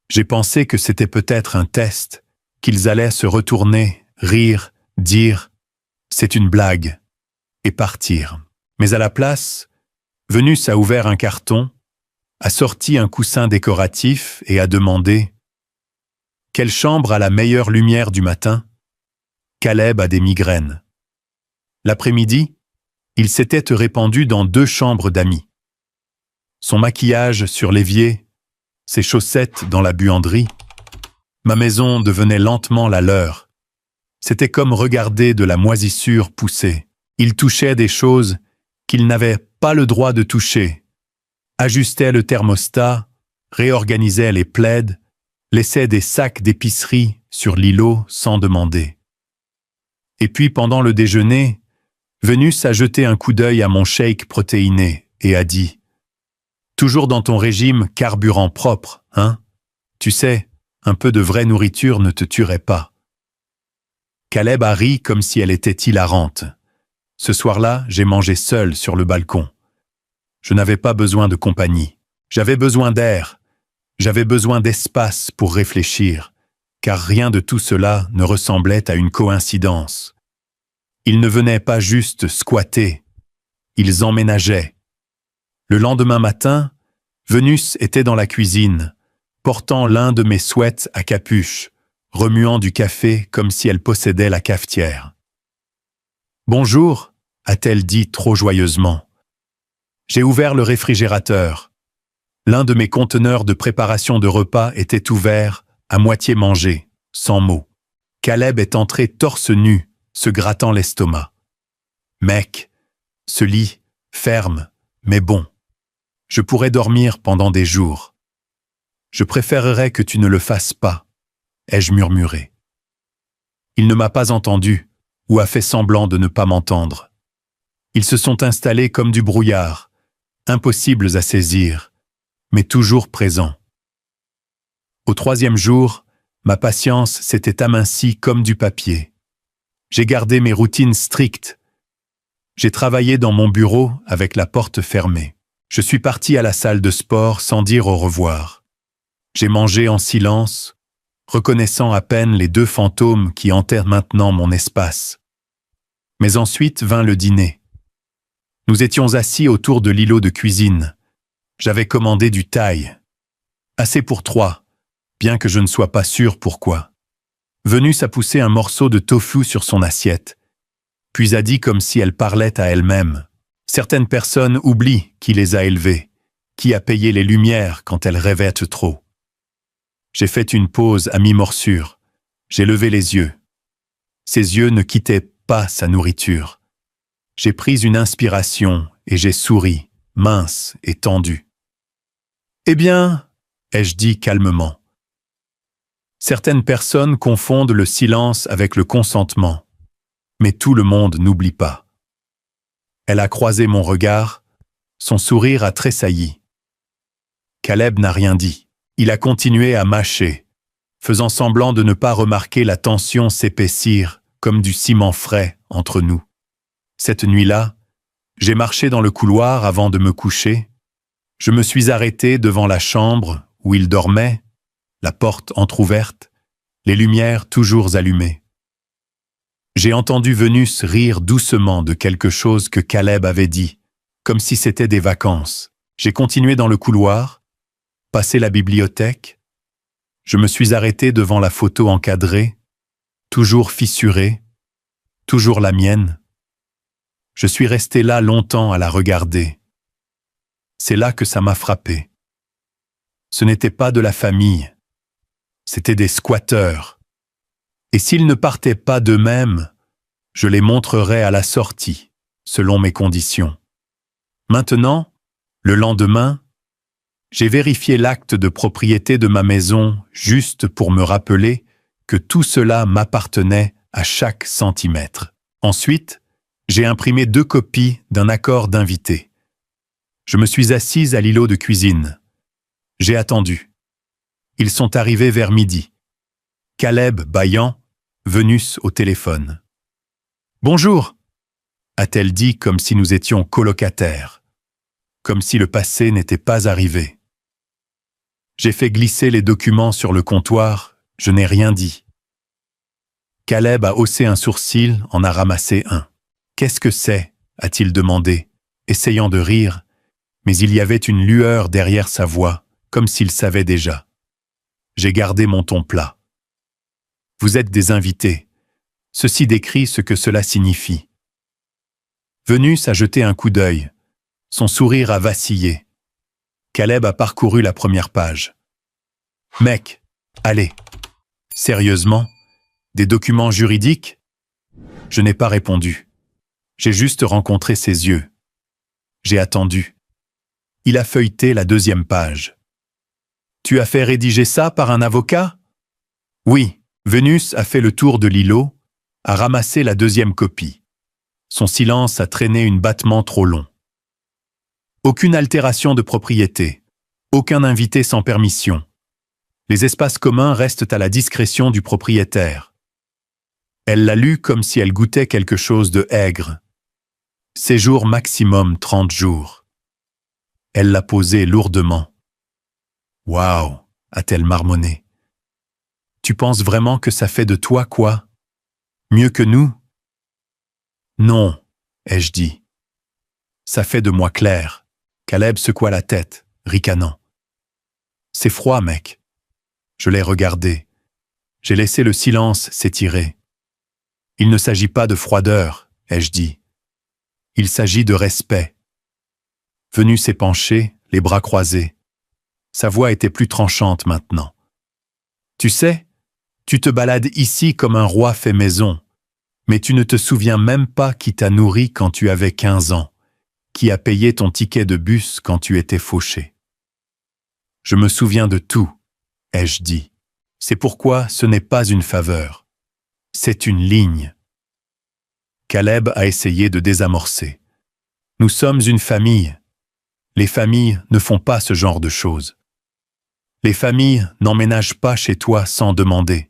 j'ai pensé que c'était peut-être un test, qu'ils allaient se retourner, rire, dire « c'est une blague » et partir. Mais à la place, Venus a ouvert un carton, a sorti un coussin décoratif et a demandé « Quelle chambre a la meilleure lumière du matin ?» Caleb a des migraines. L'après-midi, Il s'était répandu dans 2 chambres d'amis. Son maquillage sur l'évier, ses chaussettes dans la buanderie. Ma maison devenait lentement la leur. C'était comme regarder de la moisissure pousser. Il touchait des choses qu'il n'avait pas le droit de toucher, ajustait le thermostat, réorganisait les plaids, laissait des sacs d'épicerie sur l'îlot sans demander. Et puis pendant le déjeuner, Vénus a jeté un coup d'œil à mon shake protéiné et a dit « Toujours dans ton régime carburant propre, hein? Tu sais, un peu de vraie nourriture ne te tuerait pas. » Caleb a ri comme si elle était hilarante. Ce soir-là, j'ai mangé seul sur le balcon. Je n'avais pas besoin de compagnie. J'avais besoin d'air. J'avais besoin d'espace pour réfléchir, car rien de tout cela ne ressemblait à une coïncidence. Ils ne venaient pas juste squatter, ils emménageaient. Le lendemain matin, Vénus était dans la cuisine, portant l'un de mes sweats à capuche, remuant du café comme si elle possédait la cafetière. « Bonjour », a-t-elle dit trop joyeusement. J'ai ouvert le réfrigérateur. L'un de mes conteneurs de préparation de repas était ouvert, à moitié mangé, sans mots. Caleb est entré torse nu, se grattant l'estomac. « Mec, ce lit, ferme, mais bon. Je pourrais dormir pendant des jours. Je préférerais que tu ne le fasses pas, » ai-je murmuré. Il ne m'a pas entendu, ou a fait semblant de ne pas m'entendre. Ils se sont installés comme du brouillard, impossibles à saisir, mais toujours présents. Au 3e jour, ma patience s'était amincie comme du papier. J'ai gardé mes routines strictes. J'ai travaillé dans mon bureau avec la porte fermée. Je suis parti à la salle de sport sans dire au revoir. J'ai mangé en silence, reconnaissant à peine les 2 fantômes qui hantaient maintenant mon espace. Mais ensuite vint le dîner. Nous étions assis autour de l'îlot de cuisine. J'avais commandé du thaï. Assez pour 3, bien que je ne sois pas sûr pourquoi. Vénus a poussé un morceau de tofu sur son assiette, puis a dit comme si elle parlait à elle-même. Certaines personnes oublient qui les a élevées, qui a payé les lumières quand elles rêvaient trop. J'ai fait une pause à mi-morsure. J'ai levé les yeux. Ses yeux ne quittaient pas sa nourriture. J'ai pris une inspiration et j'ai souri, mince et tendu. « Eh bien, » ai-je dit calmement. Certaines personnes confondent le silence avec le consentement, mais tout le monde n'oublie pas. Elle a croisé mon regard, son sourire a tressailli. Caleb n'a rien dit. Il a continué à mâcher, faisant semblant de ne pas remarquer la tension s'épaissir comme du ciment frais entre nous. Cette nuit-là, j'ai marché dans le couloir avant de me coucher. Je me suis arrêté devant la chambre où il dormait, la porte entr'ouverte, les lumières toujours allumées. J'ai entendu Vénus rire doucement de quelque chose que Caleb avait dit, comme si c'était des vacances. J'ai continué dans le couloir, passé la bibliothèque. Je me suis arrêté devant la photo encadrée, toujours fissurée, toujours la mienne. Je suis resté là longtemps à la regarder. C'est là que ça m'a frappé. Ce n'était pas de la famille, c'était des squatteurs. Et s'ils ne partaient pas d'eux-mêmes, je les montrerais à la sortie, selon mes conditions. Maintenant, le lendemain, j'ai vérifié l'acte de propriété de ma maison juste pour me rappeler que tout cela m'appartenait à chaque centimètre. Ensuite, j'ai imprimé 2 copies d'un accord d'invité. Je me suis assise à l'îlot de cuisine. J'ai attendu. Ils sont arrivés vers midi. Caleb bâillant, Vénus au téléphone. « Bonjour » a-t-elle dit comme si nous étions colocataires, comme si le passé n'était pas arrivé. J'ai fait glisser les documents sur le comptoir, je n'ai rien dit. Caleb a haussé un sourcil, en a ramassé un. « Qu'est-ce que c'est » a-t-il demandé, essayant de rire, mais il y avait une lueur derrière sa voix, comme s'il savait déjà. J'ai gardé mon ton plat. « Vous êtes des invités. Ceci décrit ce que cela signifie. » Vénus a jeté un coup d'œil. Son sourire a vacillé. Caleb a parcouru la première page. « Mec, allez. Sérieusement? Des documents juridiques ?» Je n'ai pas répondu. J'ai juste rencontré ses yeux. J'ai attendu. Il a feuilleté la deuxième page. « Tu as fait rédiger ça par un avocat ?» Oui, Vénus a fait le tour de l'îlot, a ramassé la deuxième copie. Son silence a traîné un battement trop long. Aucune altération de propriété, aucun invité sans permission. Les espaces communs restent à la discrétion du propriétaire. Elle l'a lu comme si elle goûtait quelque chose de aigre. Séjour maximum 30 jours. Elle l'a posé lourdement. « Waouh !» a-t-elle marmonné. « Tu penses vraiment que ça fait de toi quoi? Mieux que nous ?» « Non, ai-je dit. Ça fait de moi Claire. » Caleb secoua la tête, ricanant. « C'est froid, mec. » Je l'ai regardé. J'ai laissé le silence s'étirer. « Il ne s'agit pas de froideur, ai-je dit. Il s'agit de respect. » Vénus s'est penchée, les bras croisés. Sa voix était plus tranchante maintenant. « Tu sais, tu te balades ici comme un roi fait maison, mais tu ne te souviens même pas qui t'a nourri quand tu avais 15 ans, qui a payé ton ticket de bus quand tu étais fauché. » Je me souviens de tout, ai-je dit. C'est pourquoi ce n'est pas une faveur. C'est une ligne. Caleb a essayé de désamorcer. Nous sommes une famille. Les familles ne font pas ce genre de choses. Les familles n'emménagent pas chez toi sans demander.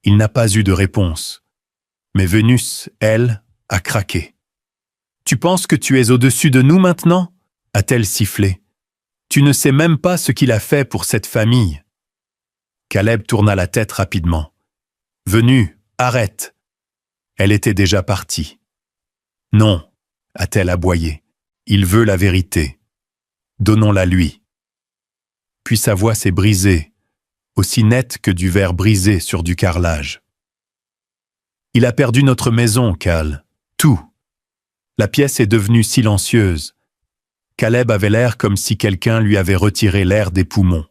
Il n'a pas eu de réponse. Mais Vénus, elle, a craqué. « Tu penses que tu es au-dessus de nous maintenant ?» a-t-elle sifflé. « Tu ne sais même pas ce qu'il a fait pour cette famille. » Caleb tourna la tête rapidement. « Vénus, arrête !» Elle était déjà partie. « Non !» a-t-elle aboyé. « Il veut la vérité. Donnons-la lui. » Puis sa voix s'est brisée, aussi nette que du verre brisé sur du carrelage. Il a perdu notre maison, Cal. Tout. La pièce est devenue silencieuse. Caleb avait l'air comme si quelqu'un lui avait retiré l'air des poumons.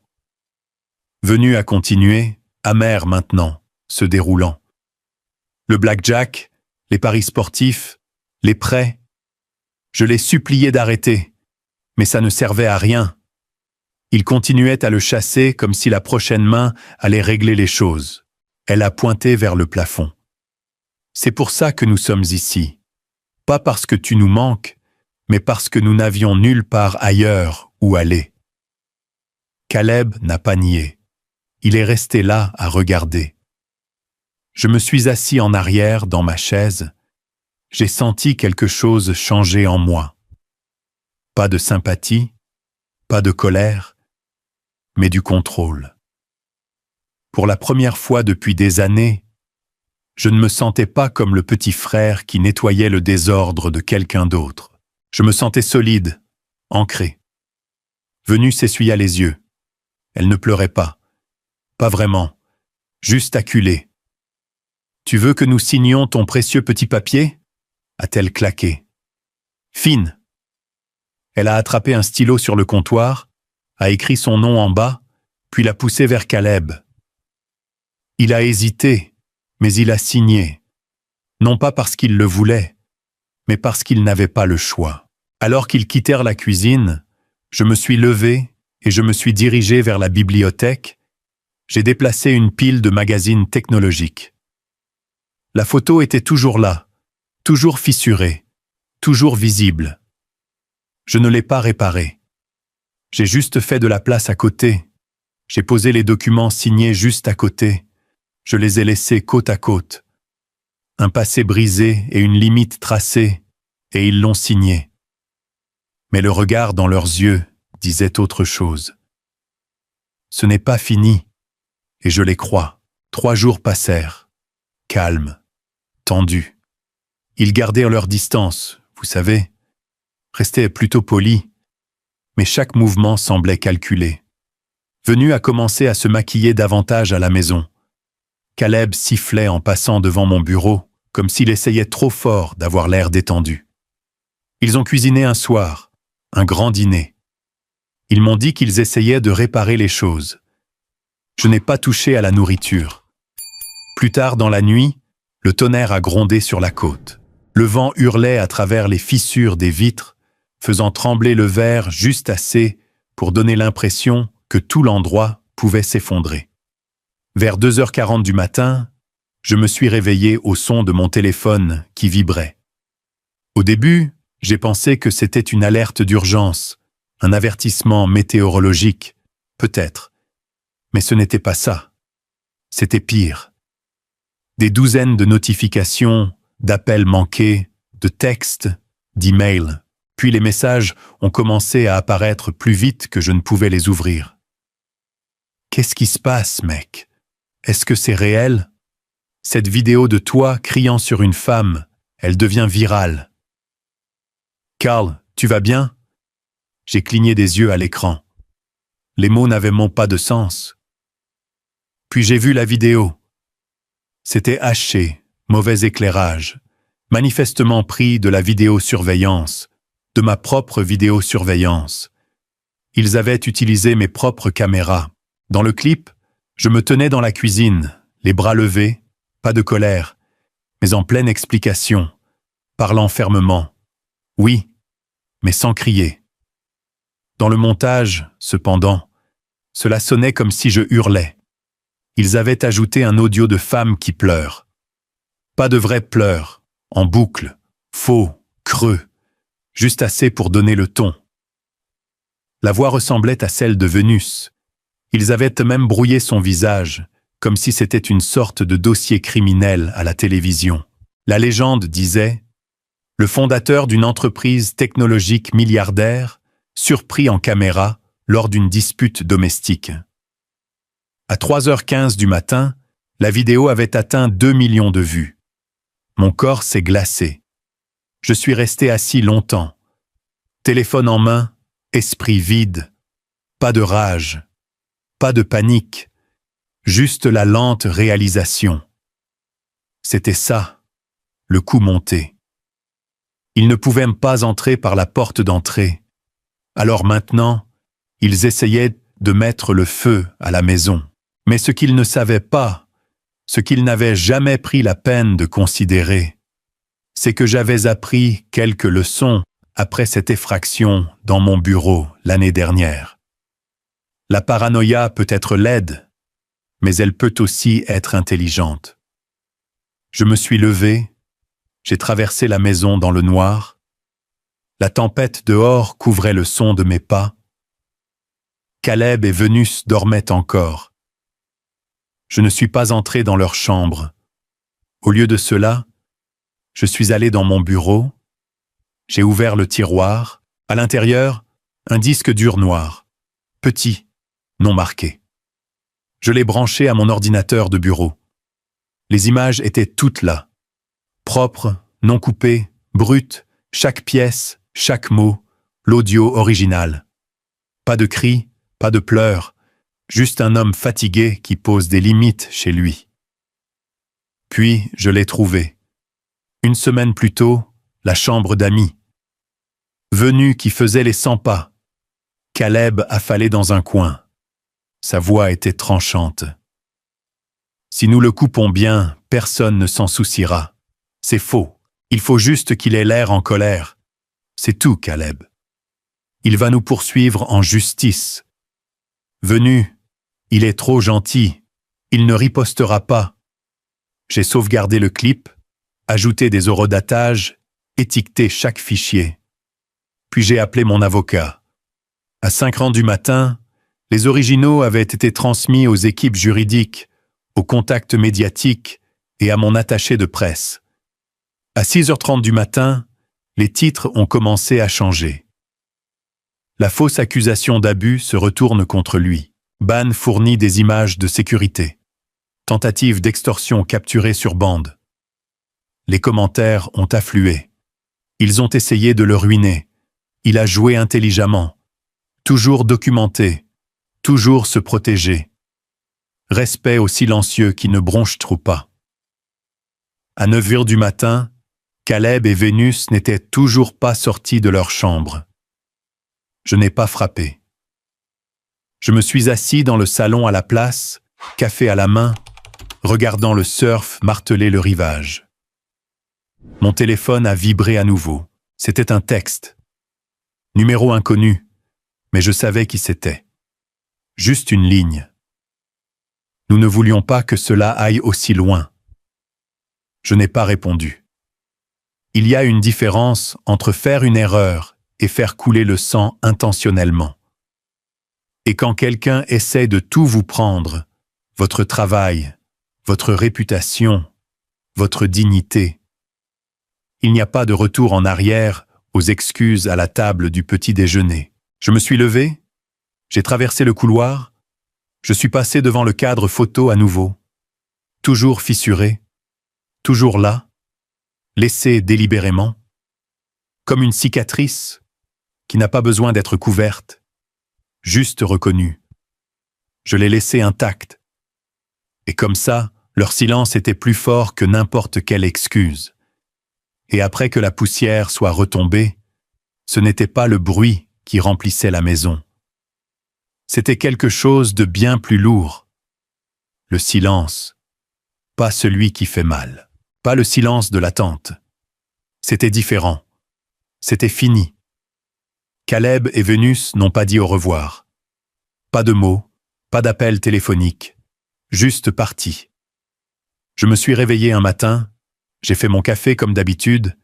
Venu à continuer, amer maintenant, se déroulant. Le blackjack, les paris sportifs, les prêts. Je l'ai supplié d'arrêter, mais ça ne servait à rien. Il continuait à le chasser comme si la prochaine main allait régler les choses. Elle a pointé vers le plafond. C'est pour ça que nous sommes ici. Pas parce que tu nous manques, mais parce que nous n'avions nulle part ailleurs où aller. Caleb n'a pas nié. Il est resté là à regarder. Je me suis assis en arrière dans ma chaise. J'ai senti quelque chose changer en moi. Pas de sympathie, pas de colère, mais du contrôle. Pour la première fois depuis des années, je ne me sentais pas comme le petit frère qui nettoyait le désordre de quelqu'un d'autre. Je me sentais solide, ancré. Vénus s'essuya les yeux. Elle ne pleurait pas. Pas vraiment, juste acculée. « Tu veux que nous signions ton précieux petit papier ?» a-t-elle claqué. « Fine !» Elle a attrapé un stylo sur le comptoir, a écrit son nom en bas, puis l'a poussé vers Caleb. Il a hésité, mais il a signé. Non pas parce qu'il le voulait, mais parce qu'il n'avait pas le choix. Alors qu'ils quittèrent la cuisine, je me suis levé et je me suis dirigé vers la bibliothèque. J'ai déplacé une pile de magazines technologiques. La photo était toujours là, toujours fissurée, toujours visible. Je ne l'ai pas réparée. J'ai juste fait de la place à côté. J'ai posé les documents signés juste à côté. Je les ai laissés côte à côte. Un passé brisé et une limite tracée, et ils l'ont signé. Mais le regard dans leurs yeux disait autre chose. Ce n'est pas fini, et je les crois. 3 jours passèrent, calmes, tendus. Ils gardirent leur distance, vous savez, restaient plutôt polis, mais chaque mouvement semblait calculé. Venu a commencé à se maquiller davantage à la maison. Caleb sifflait en passant devant mon bureau, comme s'il essayait trop fort d'avoir l'air détendu. Ils ont cuisiné un soir, un grand dîner. Ils m'ont dit qu'ils essayaient de réparer les choses. Je n'ai pas touché à la nourriture. Plus tard dans la nuit, le tonnerre a grondé sur la côte. Le vent hurlait à travers les fissures des vitres, faisant trembler le verre juste assez pour donner l'impression que tout l'endroit pouvait s'effondrer. Vers 2h40 du matin, je me suis réveillé au son de mon téléphone qui vibrait. Au début, j'ai pensé que c'était une alerte d'urgence, un avertissement météorologique, peut-être. Mais ce n'était pas ça. C'était pire. Des douzaines de notifications, d'appels manqués, de textes, d'emails. Puis les messages ont commencé à apparaître plus vite que je ne pouvais les ouvrir. Qu'est-ce qui se passe, mec? Est-ce que c'est réel? Cette vidéo de toi criant sur une femme, elle devient virale. Carl, tu vas bien? J'ai cligné des yeux à l'écran. Les mots n'avaient même pas de sens. Puis j'ai vu la vidéo. C'était haché, mauvais éclairage, manifestement pris de la vidéosurveillance, de ma propre vidéosurveillance. Ils avaient utilisé mes propres caméras. Dans le clip, je me tenais dans la cuisine, les bras levés, pas de colère, mais en pleine explication, parlant fermement. Oui, mais sans crier. Dans le montage, cependant, cela sonnait comme si je hurlais. Ils avaient ajouté un audio de femme qui pleure. Pas de vrais pleurs, en boucle, faux, creux, juste assez pour donner le ton. La voix ressemblait à celle de Vénus. Ils avaient même brouillé son visage, comme si c'était une sorte de dossier criminel à la télévision. La légende disait « Le fondateur d'une entreprise technologique milliardaire, surpris en caméra lors d'une dispute domestique. » À 3h15 du matin, la vidéo avait atteint 2 millions de vues. Mon corps s'est glacé. Je suis resté assis longtemps. Téléphone en main, esprit vide. Pas de rage, pas de panique, juste la lente réalisation. C'était ça, le coup monté. Ils ne pouvaient pas entrer par la porte d'entrée. Alors maintenant, ils essayaient de mettre le feu à la maison. Mais ce qu'ils ne savaient pas, ce qu'ils n'avaient jamais pris la peine de considérer, c'est que j'avais appris quelques leçons après cette effraction dans mon bureau l'année dernière. La paranoïa peut être laide, mais elle peut aussi être intelligente. Je me suis levé, j'ai traversé la maison dans le noir. La tempête dehors couvrait le son de mes pas. Caleb et Vénus dormaient encore. Je ne suis pas entré dans leur chambre. Au lieu de cela, je suis allé dans mon bureau. J'ai ouvert le tiroir. À l'intérieur, un disque dur noir. Petit, non marqué. Je l'ai branché à mon ordinateur de bureau. Les images étaient toutes là. Propres, non coupées, brutes, chaque pièce, chaque mot, l'audio original. Pas de cris, pas de pleurs. Juste un homme fatigué qui pose des limites chez lui. Puis, je l'ai trouvé. Une semaine plus tôt, la chambre d'amis. Venu qui faisait les 100 pas. Caleb affalé dans un coin. Sa voix était tranchante. Si nous le coupons bien, personne ne s'en souciera. C'est faux. Il faut juste qu'il ait l'air en colère. C'est tout, Caleb. Il va nous poursuivre en justice. Venu, il est trop gentil, il ne ripostera pas. J'ai sauvegardé le clip, ajouté des horodatages, étiqueté chaque fichier. Puis j'ai appelé mon avocat. À 5h du matin, les originaux avaient été transmis aux équipes juridiques, aux contacts médiatiques et à mon attaché de presse. À 6h30 du matin, les titres ont commencé à changer. La fausse accusation d'abus se retourne contre lui. Ban fournit des images de sécurité. Tentative d'extorsion capturée sur bande. Les commentaires ont afflué. Ils ont essayé de le ruiner. Il a joué intelligemment. Toujours documenté. Toujours se protéger. Respect aux silencieux qui ne bronchent trop pas. À 9h du matin, Caleb et Vénus n'étaient toujours pas sortis de leur chambre. Je n'ai pas frappé. Je me suis assis dans le salon à la place, café à la main, regardant le surf marteler le rivage. Mon téléphone a vibré à nouveau. C'était un texte. Numéro inconnu, mais je savais qui c'était. Juste une ligne. Nous ne voulions pas que cela aille aussi loin. Je n'ai pas répondu. Il y a une différence entre faire une erreur et faire couler le sang intentionnellement. Et quand quelqu'un essaie de tout vous prendre, votre travail, votre réputation, votre dignité, il n'y a pas de retour en arrière aux excuses à la table du petit déjeuner. Je me suis levé, j'ai traversé le couloir, je suis passé devant le cadre photo à nouveau, toujours fissuré, toujours là, laissé délibérément, comme une cicatrice qui n'a pas besoin d'être couverte, juste reconnue. Je l'ai laissé intacte. Et comme ça, leur silence était plus fort que n'importe quelle excuse. Et après que la poussière soit retombée, ce n'était pas le bruit qui remplissait la maison. C'était quelque chose de bien plus lourd. Le silence, pas celui qui fait mal, pas le silence de l'attente. C'était différent. C'était fini. Caleb et Vénus n'ont pas dit au revoir. Pas de mots, pas d'appel téléphonique, juste partis. Je me suis réveillé un matin, j'ai fait mon café comme d'habitude,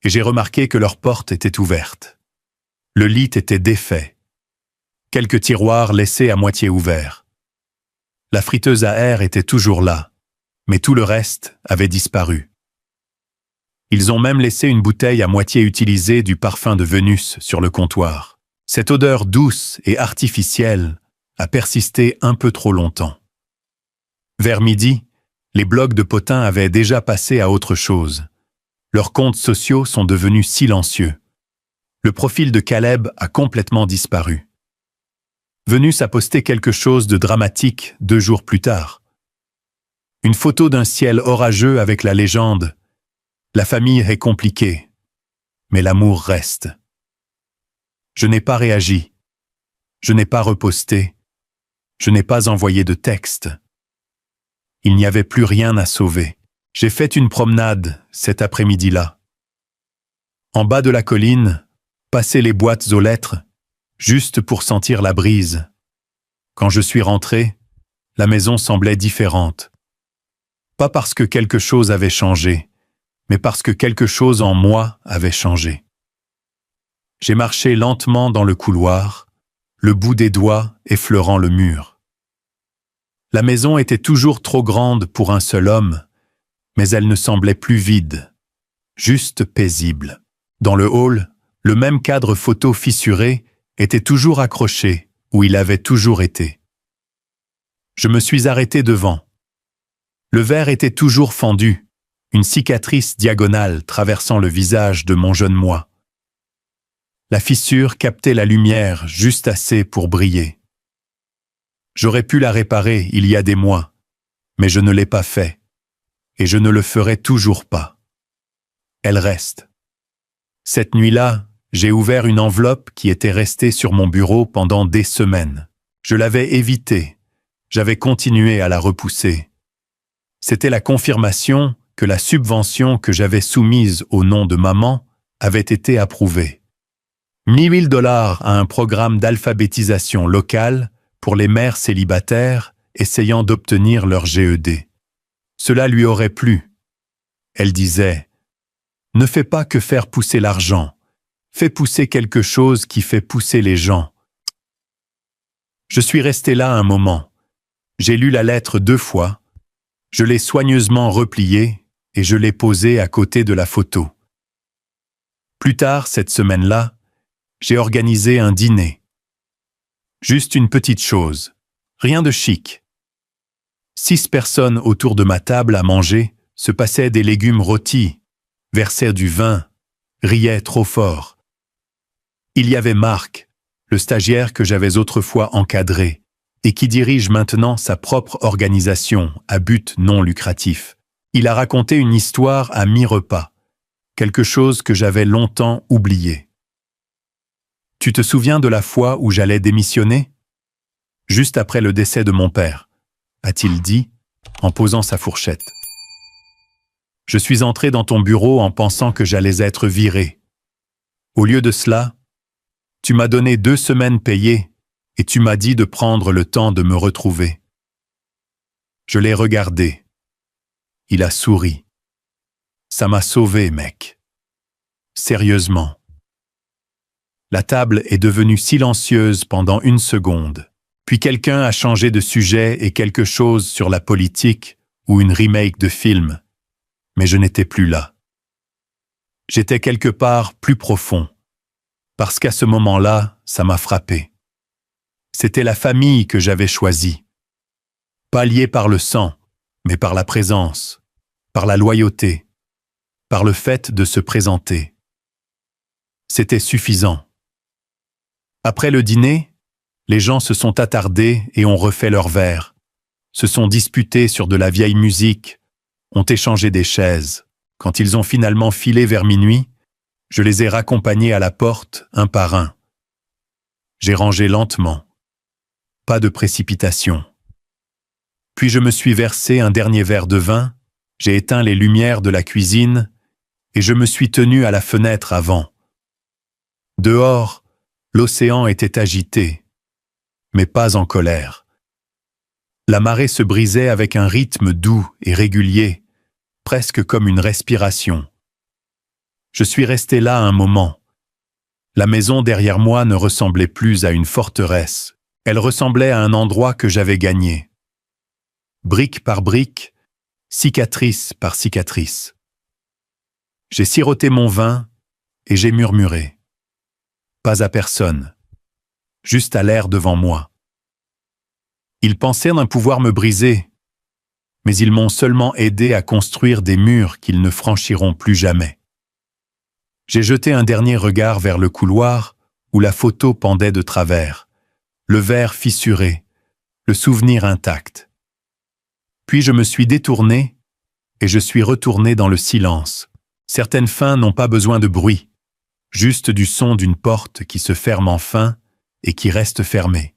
et j'ai remarqué que leur porte était ouverte. Le lit était défait. Quelques tiroirs laissés à moitié ouverts. La friteuse à air était toujours là, mais tout le reste avait disparu. Ils ont même laissé une bouteille à moitié utilisée du parfum de Vénus sur le comptoir. Cette odeur douce et artificielle a persisté un peu trop longtemps. Vers midi, les blogs de potins avaient déjà passé à autre chose. Leurs comptes sociaux sont devenus silencieux. Le profil de Caleb a complètement disparu. Vénus a posté quelque chose de dramatique 2 jours plus tard. Une photo d'un ciel orageux avec la légende « La famille est compliquée, mais l'amour reste ». Je n'ai pas réagi. Je n'ai pas reposté. Je n'ai pas envoyé de texte. Il n'y avait plus rien à sauver. J'ai fait une promenade cet après-midi-là. En bas de la colline, passer les boîtes aux lettres, juste pour sentir la brise. Quand je suis rentré, la maison semblait différente. Pas parce que quelque chose avait changé, mais parce que quelque chose en moi avait changé. J'ai marché lentement dans le couloir, le bout des doigts effleurant le mur. La maison était toujours trop grande pour un seul homme, mais elle ne semblait plus vide, juste paisible. Dans le hall, le même cadre photo fissuré était toujours accroché où il avait toujours été. Je me suis arrêté devant. Le verre était toujours fendu, une cicatrice diagonale traversant le visage de mon jeune moi. La fissure captait la lumière juste assez pour briller. J'aurais pu la réparer il y a des mois, mais je ne l'ai pas fait, et je ne le ferai toujours pas. Elle reste. Cette nuit-là, j'ai ouvert une enveloppe qui était restée sur mon bureau pendant des semaines. Je l'avais évitée, j'avais continué à la repousser. C'était la confirmation que la subvention que j'avais soumise au nom de maman avait été approuvée. 10 000 $ à un programme d'alphabétisation locale pour les mères célibataires essayant d'obtenir leur GED. Cela lui aurait plu. Elle disait « Ne fais pas que faire pousser l'argent, fais pousser quelque chose qui fait pousser les gens. » Je suis resté là un moment. J'ai lu la lettre 2 fois, je l'ai soigneusement repliée et je l'ai posée à côté de la photo. Plus tard, cette semaine-là, j'ai organisé un dîner. Juste une petite chose, rien de chic. 6 personnes autour de ma table à manger se passaient des légumes rôtis, versaient du vin, riaient trop fort. Il y avait Marc, le stagiaire que j'avais autrefois encadré et qui dirige maintenant sa propre organisation à but non lucratif. Il a raconté une histoire à mi-repas, quelque chose que j'avais longtemps oublié. Tu te souviens de la fois où j'allais démissionner? Juste après le décès de mon père, a-t-il dit, en posant sa fourchette. Je suis entré dans ton bureau en pensant que j'allais être viré. Au lieu de cela, tu m'as donné 2 semaines payées et tu m'as dit de prendre le temps de me retrouver. Je l'ai regardé. Il a souri. Ça m'a sauvé, mec. Sérieusement. La table est devenue silencieuse pendant 1 seconde. Puis quelqu'un a changé de sujet et quelque chose sur la politique ou une remake de film. Mais je n'étais plus là. J'étais quelque part plus profond. Parce qu'à ce moment-là, ça m'a frappé. C'était la famille que j'avais choisie. Pas liée par le sang, mais par la présence, par la loyauté, par le fait de se présenter. C'était suffisant. Après le dîner, les gens se sont attardés et ont refait leurs verres, se sont disputés sur de la vieille musique, ont échangé des chaises. Quand ils ont finalement filé vers minuit, je les ai raccompagnés à la porte, un par un. J'ai rangé lentement. Pas de précipitation. Puis je me suis versé un dernier verre de vin, j'ai éteint les lumières de la cuisine et je me suis tenu à la fenêtre avant. Dehors, l'océan était agité, mais pas en colère. La marée se brisait avec un rythme doux et régulier, presque comme une respiration. Je suis resté là un moment. La maison derrière moi ne ressemblait plus à une forteresse. Elle ressemblait à un endroit que j'avais gagné. Brique par brique, cicatrice par cicatrice. J'ai siroté mon vin et j'ai murmuré. Pas à personne, juste à l'air devant moi. Ils pensaient d'un pouvoir me briser, mais ils m'ont seulement aidé à construire des murs qu'ils ne franchiront plus jamais. J'ai jeté un dernier regard vers le couloir où la photo pendait de travers, le verre fissuré, le souvenir intact. Puis je me suis détourné et je suis retourné dans le silence. Certaines fins n'ont pas besoin de bruit, juste du son d'une porte qui se ferme enfin et qui reste fermée.